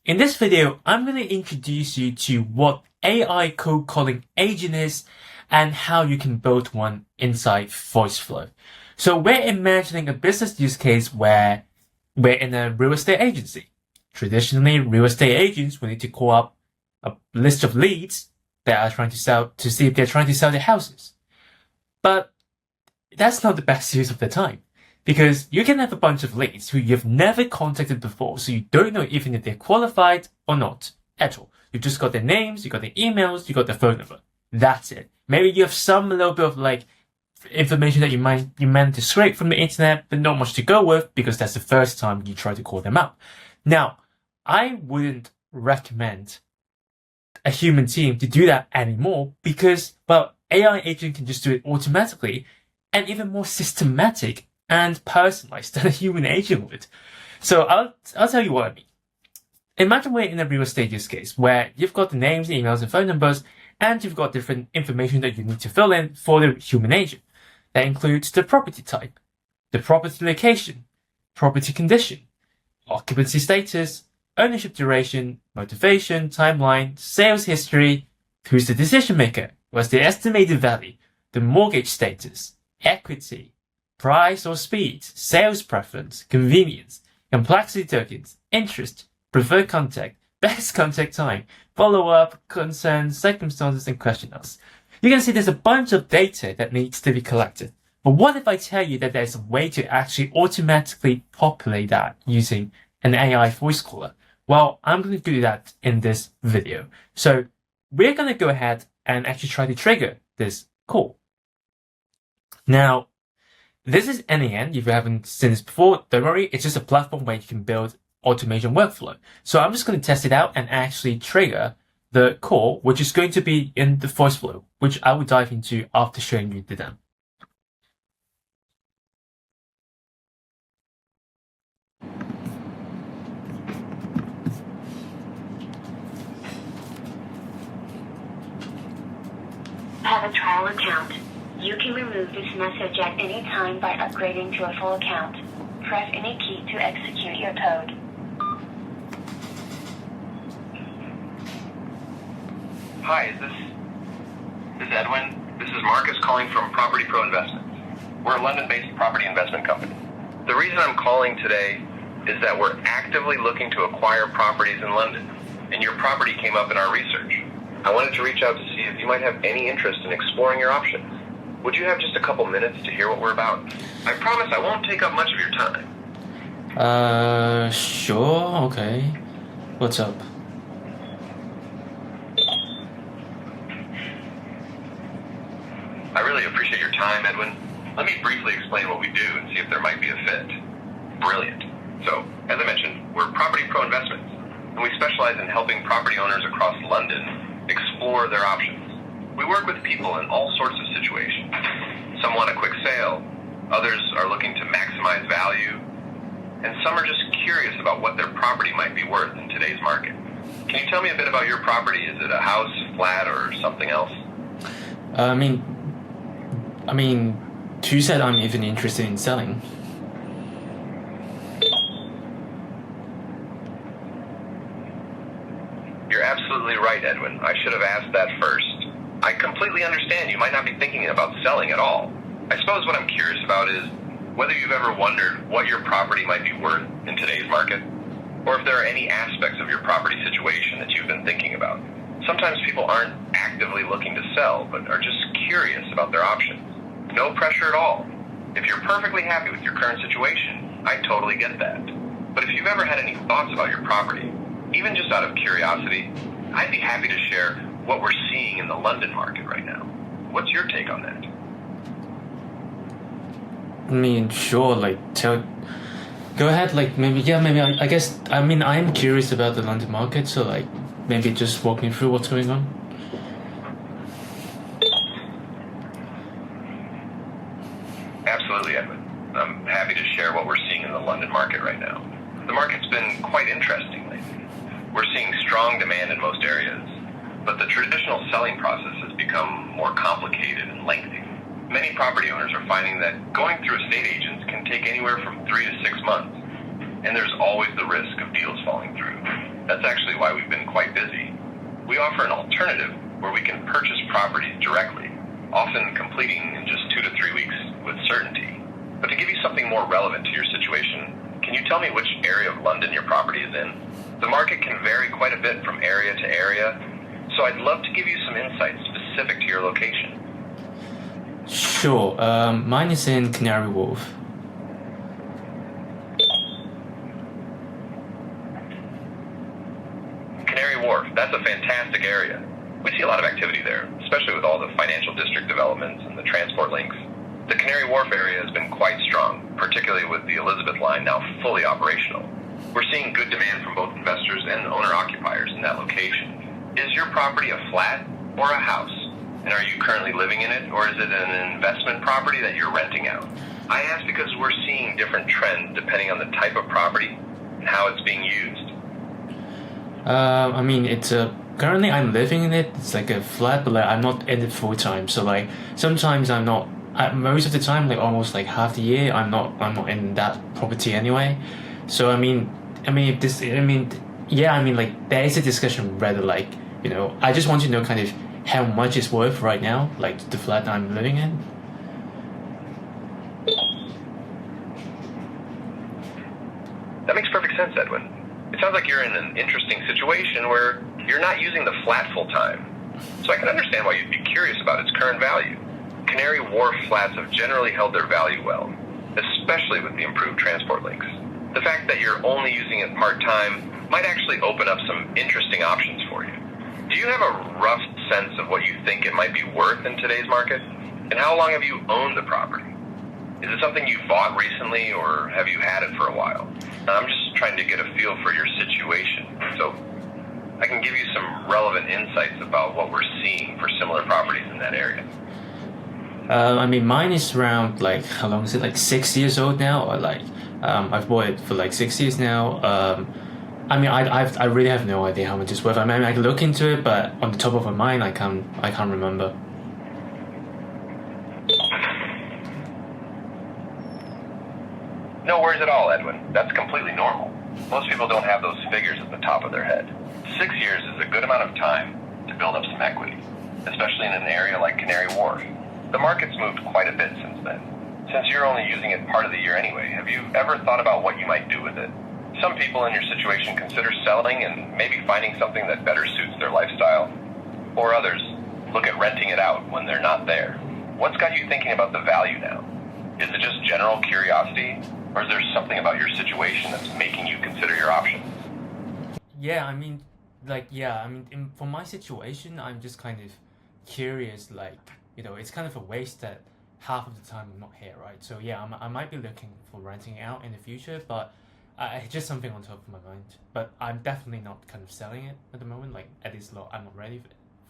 In this video, I'm going to introduce you to what AI code calling agent is and how you can build one inside Voiceflow. So we're imagining a business use case where we're in a real estate agency. Traditionally, real estate agents will need to call up a list of leads that are trying to sell to see if they're trying to sell their houses. But that's not the best use of their time. Because you can have a bunch of leads who you've never contacted before, so you don't know even if they're qualified or not at all. You've just got their names, you got their emails, you got their phone number. That's it. Maybe you have some little bit of information that you managed to scrape from the internet, but not much to go with because that's the first time you try to call them up. Now, I wouldn't recommend a human team to do that anymore because, well, AI agent can just do it automatically and even more systematic and personalized than a human agent would. So I'll tell you what I mean. Imagine we're in a real estate use case where you've got the names, emails, and phone numbers, and you've got different information that you need to fill in for the human agent. That includes the property type, the property location, property condition, occupancy status, ownership duration, motivation, timeline, sales history, who's the decision maker, what's the estimated value, the mortgage status, equity, price or speed, sales preference, convenience, complexity tokens, interest, preferred contact, best contact time, follow-up, concerns, circumstances, and questionnaires. You can see there's a bunch of data that needs to be collected. But what if I tell you that there's a way to actually automatically populate that using an AI voice caller? Well, I'm going to do that in this video. So we're going to go ahead and actually try to trigger this call. Now, this is NAN. If you haven't seen this before, don't worry. It's just a platform where you can build automation workflow. So I'm just going to test it out and actually trigger the call, which is going to be in the Voiceflow, which I will dive into after showing you the demo. Have a trial account. You can remove this message at any time by upgrading to a full account. Press any key to execute your code. Hi, is this Edwin? This is Marcus calling from Property Pro Investments. We're a London-based property investment company. The reason I'm calling today is that we're actively looking to acquire properties in London, and your property came up in our research. I wanted to reach out to see if you might have any interest in exploring your options. Would you have just a couple minutes to hear what we're about? I promise I won't take up much of your time. Sure, okay. What's up? I really appreciate your time, Edwin. Let me briefly explain what we do and see if there might be a fit. Brilliant. So, as I mentioned, we're Property Pro Investments, and we specialize in helping property owners across London explore their options. We work with people in all sorts of situations. Some want a quick sale, others are looking to maximize value, and some are just curious about what their property might be worth in today's market. Can you tell me a bit about your property? Is it a house, flat, or something else? I mean, who said I'm even interested in selling? You're absolutely right, Edwin. I should have asked that first. I completely understand you might not be thinking about selling at all. I suppose what I'm curious about is whether you've ever wondered what your property might be worth in today's market, or if there are any aspects of your property situation that you've been thinking about. Sometimes people aren't actively looking to sell, but are just curious about their options. No pressure at all. If you're perfectly happy with your current situation, I totally get that. But if you've ever had any thoughts about your property, even just out of curiosity, I'd be happy to share what we're seeing in the London market right now. What's your take on that? I mean, sure, go ahead, I guess, I am curious about the London market, so maybe just walk me through what's going on. Absolutely, Edwin. I'm happy to share what we're seeing in the London market right now. The market's been quite interesting lately. We're seeing strong demand in most areas, but the traditional selling process has become more complicated and lengthy. Many property owners are finding that going through estate agents can take anywhere from 3 to 6 months, and there's always the risk of deals falling through. That's actually why we've been quite busy. We offer an alternative where we can purchase properties directly, often completing in just 2 to 3 weeks with certainty. But to give you something more relevant to your situation, can you tell me which area of London your property is in? The market can vary quite a bit from area to area, so I'd love to give you some insights specific to your location. Sure. Mine is in Canary Wharf. Canary Wharf, that's a fantastic area. We see a lot of activity there, especially with all the financial district developments and the transport links. The Canary Wharf area has been quite strong, particularly with the Elizabeth line now fully operational. We're seeing good demand from both investors and owner-occupiers in that location. Is your property a flat or a house? And are you currently living in it, or is it an investment property that you're renting out? I ask because we're seeing different trends depending on the type of property and how it's being used. I mean, it's currently I'm living in it. It's like a flat, but like I'm not in it full time. So like sometimes I'm not. Most of the time, like almost like half the year, I'm not in that property anyway. So like there is a discussion whether like I just want to know kind of how much it's worth right now, like the flat I'm living in. That makes perfect sense, Edwin. It sounds like you're in an interesting situation where you're not using the flat full time. So I can understand why you'd be curious about its current value. Canary Wharf flats have generally held their value well, especially with the improved transport links. The fact that you're only using it part-time might actually open up some interesting options for you. Do you have a rough sense of what you think it might be worth in today's market? And how long have you owned the property? Is it something you bought recently, or have you had it for a while? I'm just trying to get a feel for your situation, so I can give you some relevant insights about what we're seeing for similar properties in that area. I mean, mine is around like how long is it? Like 6 years old now, or like I've bought it for like 6 years now. I mean, I really have no idea how much it's worth. I mean, I can look into it, but on the top of my mind, I can't remember. No worries at all, Edwin. That's completely normal. Most people don't have those figures at the top of their head. 6 years is a good amount of time to build up some equity, especially in an area like Canary Wharf. The market's moved quite a bit since then. Since you're only using it part of the year anyway, have you ever thought about what you might do with it? Some people in your situation consider selling and maybe finding something that better suits their lifestyle. Or others look at renting it out when they're not there. What's got you thinking about the value now? Is it just general curiosity? Or is there something about your situation that's making you consider your options? Yeah, I mean, for my situation, I'm just kind of curious, like, it's kind of a waste that half of the time I'm not here, right? So yeah, I might be looking for renting it out in the future, but it's just something on top of my mind. But I'm definitely not kind of selling it at the moment, like, at least I'm not ready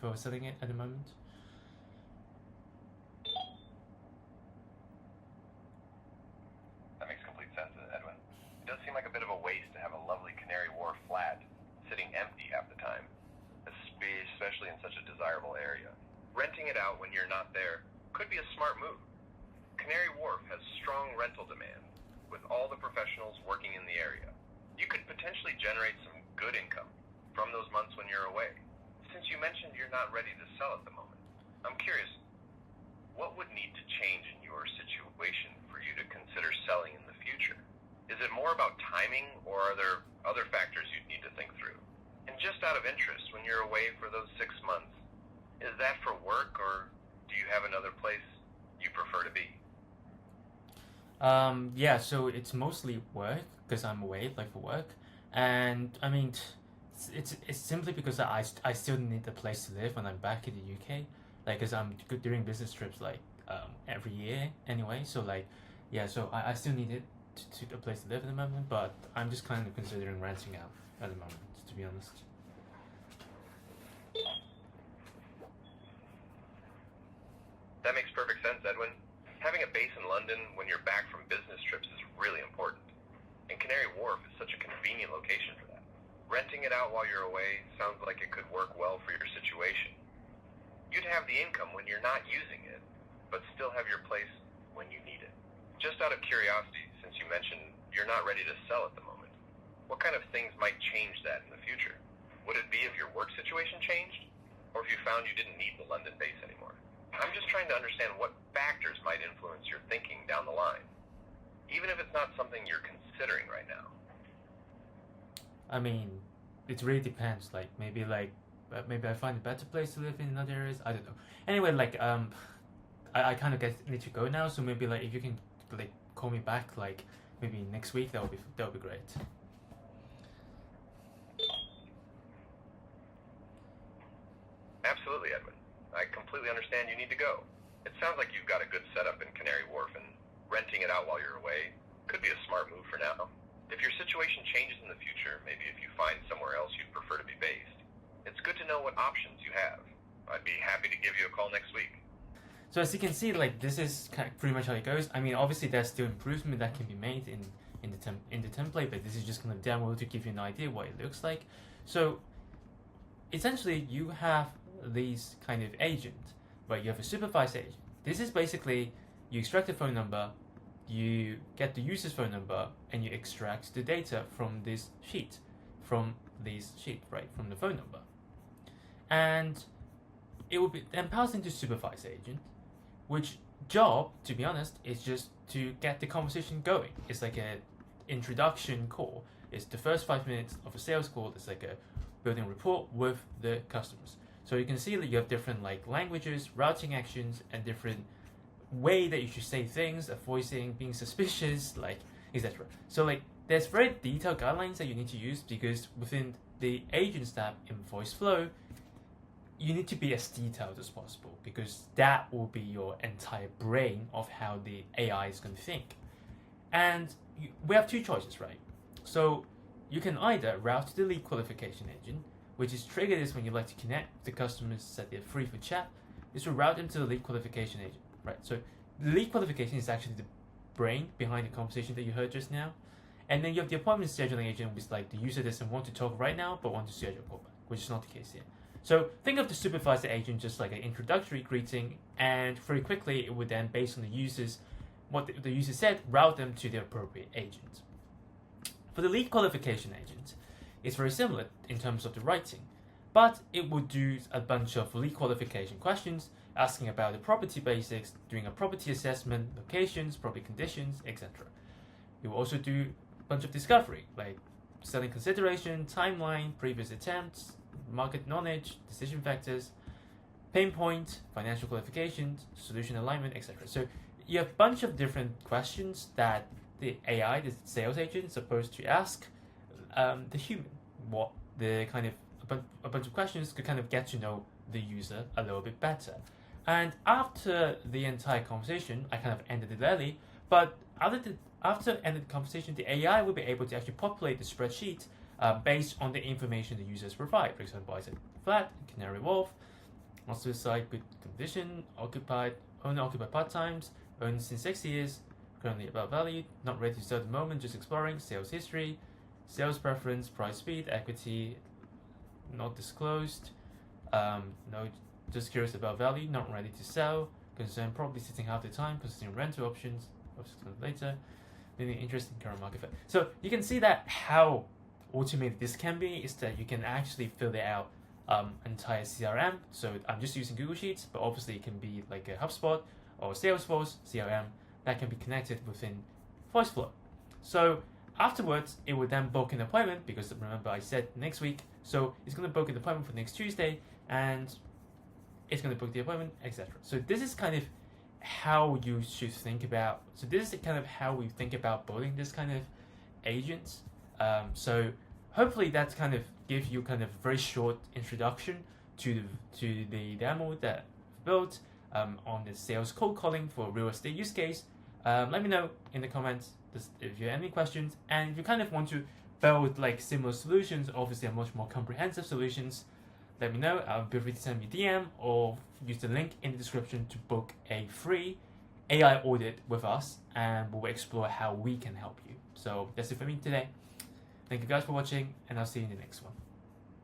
for selling it at the moment. That makes complete sense, Edwin. It does seem like a bit of a waste to have a lovely Canary Wharf flat sitting empty half the time, especially in such a desirable area. Renting it out when you're not there could be a smart move. Canary Wharf has strong rental demand, with all the professionals working in the area. You could potentially generate some good income from those months when you're away. Since you mentioned you're not ready to sell at the moment, I'm curious, what would need to change in your situation for you to consider selling in the future? Is it more about timing, or are there other factors you'd need to think through? And just out of interest, when you're away for those 6 months, is that for work, or do you have another place you prefer to be? Yeah, so it's mostly work because I'm away, like for work, and I mean, it's simply because I still need a place to live when I'm back in the UK, like because I'm doing business trips like every year anyway. So like, yeah, so I still need it to a place to live at the moment, but I'm just kind of considering renting out at the moment, to be honest. That makes perfect sense, Edwin. Having a base in London when you're back from business trips is really important. And Canary Wharf is such a convenient location for that. Renting it out while you're away sounds like it could work well for your situation. You'd have the income when you're not using it, but still have your place when you need it. Just out of curiosity, since you mentioned you're not ready to sell at the moment, What kind of things might change that in the future? Would it be if your work situation changed? Or if you found you didn't need the London base anymore? I'm just trying to understand what factors might influence your thinking down the line, even if it's not something you're considering right now. I mean, it really depends. Maybe I find a better place to live in other areas. I don't know. Anyway, I kind of need to go now. So maybe if you can call me back maybe next week, that would be great. Absolutely, Edwin. I completely understand you need to go. It sounds like you've got a good setup in Canary Wharf, and renting it out while you're away could be a smart move for now. If your situation changes in the future, maybe if you find somewhere else you'd prefer to be based, it's good to know what options you have. I'd be happy to give you a call next week. So as you can see, this is pretty much how it goes. I mean, obviously there's still improvement that can be made in the template, but this is just going to demo to give you an idea what it looks like. So essentially, you have these kind of agent, but you have a supervised agent. This is basically you extract the phone number, you get the user's phone number, and you extract the data from this sheet, from the phone number, and it will be then passed into supervised agent, which job, to be honest, is just to get the conversation going. It's like a introduction call. It's the first 5 minutes of a sales call. It's like a building rapport with the customers. So you can see that you have different languages, routing actions, and different way that you should say things, avoiding being suspicious, etc. So there's very detailed guidelines that you need to use, because within the agents tab in Voiceflow, you need to be as detailed as possible, because that will be your entire brain of how the AI is going to think. And we have two choices, right? So you can either route to the lead qualification agent, which is triggered is when you like to connect with the customers that they're free for chat, is to route them to the lead qualification agent, right? So the lead qualification is actually the brain behind the conversation that you heard just now. And then you have the appointment scheduling agent, which is the user doesn't want to talk right now, but want to schedule a callback, which is not the case here. So think of the supervisor agent just like an introductory greeting, and very quickly it would then, based on what the user said, route them to the appropriate agent. For the lead qualification agent, it's very similar in terms of the writing, but it would do a bunch of lead qualification questions, asking about the property basics, doing a property assessment, locations, property conditions, etc. It will also do a bunch of discovery, like selling consideration, timeline, previous attempts, market knowledge, decision factors, pain point, financial qualifications, solution alignment, etc. So you have a bunch of different questions that the AI, the sales agent, is supposed to ask the human. A bunch of questions to kind of get to know the user a little bit better. And after the entire conversation, I kind of ended it early, but after ending the conversation, the AI will be able to actually populate the spreadsheet based on the information the users provide. For example, I said flat, Canary Wharf, also site, good condition, owner-occupied part-times, owned since 6 years, currently about value, not ready to sell at the moment, just exploring, sales history, sales preference, price speed, equity, not disclosed, no, just curious about value, not ready to sell, concern probably sitting half the time, considering rental options, 6 months later, meaning interest in current market. So you can see that how automated this can be is that you can actually fill it out entire CRM. So I'm just using Google Sheets, but obviously it can be like a HubSpot or Salesforce CRM that can be connected within Voiceflow. So afterwards, it would then book an appointment, because remember I said next week, so it's going to book an appointment for next Tuesday, and it's going to book the appointment, etc. So this is kind of how you should think about. So this is kind of how we think about building this kind of agents. So hopefully that kind of gives you kind of a very short introduction to the demo that I've built on the sales cold calling for real estate use case. Let me know in the comments if you have any questions, and if you kind of want to build similar solutions, obviously much more comprehensive solutions, let me know. I'll be free to send me a DM or use the link in the description to book a free AI audit with us, and we'll explore how we can help you. So that's it for me today. Thank you guys for watching, and I'll see you in the next one.